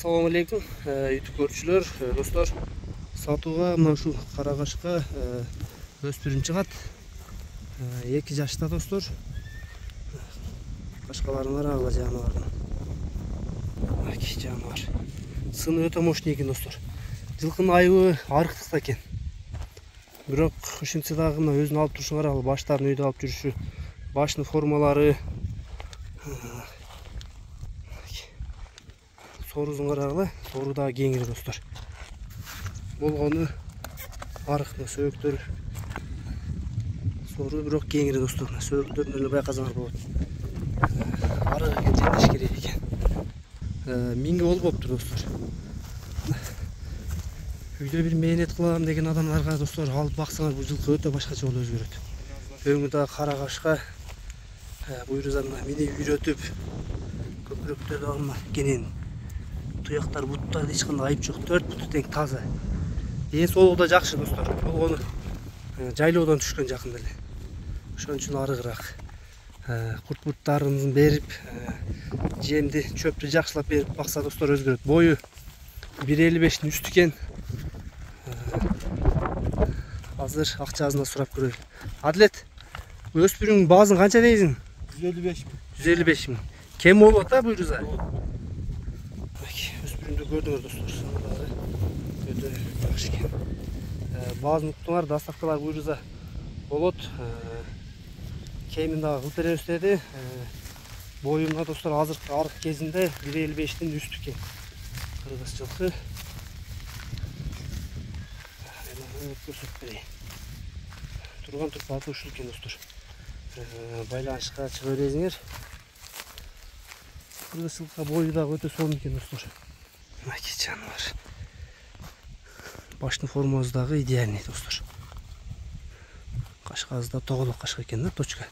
Assalamu alaikum, YouTube көрүүчүлөр, достор. Сатууга мына ушул карагашка өспүрүм чыгат. 2 жашта, достор. Башкаларыңар агыла жаныбардын. Аки жаныбар. Сыны өтө мощный экен, достор. Жылкынын айыбы арыктыкта экен. Бирок ушинтсе дагы мына өзүн алып турушуңар, ал баштарын үйдө алып жүрүшү, башынын формалары сорузун карагыла, сору дагы кеңири, достор. Болгону арыктын сөөктөр сору бирок кеңири, достор. Сөөктөрүн эле байкасаңар болот. Арыгы жетиш керек экен. Миңге болбоптур, достор. Үйдө бир мээнет кылам деген адамдарга, достор, алып баксаңар, бул жылкы өтө башкача болуп өзгөрөт. Өңү дагы карагашка буйрузаны минип үйрөтүп, көкүрөктөр дагы кенен. Туяктар, буттарда эч кандай айып жок. 4 буту тең таза. Ден соолугу да жакшы, достор. Болгону жайлоодон түшкөн жакында эле. Ошон үчүн арыгыраак. Курт-буттарын берип, жемди, чөптү жакшылап берип бакса, достор, өзгөрөт. Бою 1.55-тин үстү экен. Азыр акчасын да сурап көрөлү. Адилет, өспүрүмүн баазын канча дейсиң? 155 миң. 155 миң. Кем болот да буйруза? Өспүрүмдү көрдүңөр, достор. Сыналары өтө жакшы экен. Баазын уктуңар, доставкалар буйруза болот. Кемин дагы кылып беребиз деди. Боюмда, достор, азыркы арык кезинде 1.55-тин үстү экен. Кыргыз жылкы. Көрсөтүп берейин. Турган турпаты ушул экен, достор. Байланышка чыга бересиңер. Кыргыз жылкы бою дагы өтө сонун экен, достор. Аки жаныбар. Баштын формасы дагы идеальный, достор. Кашкасы да тоголок кашка экен да, точка.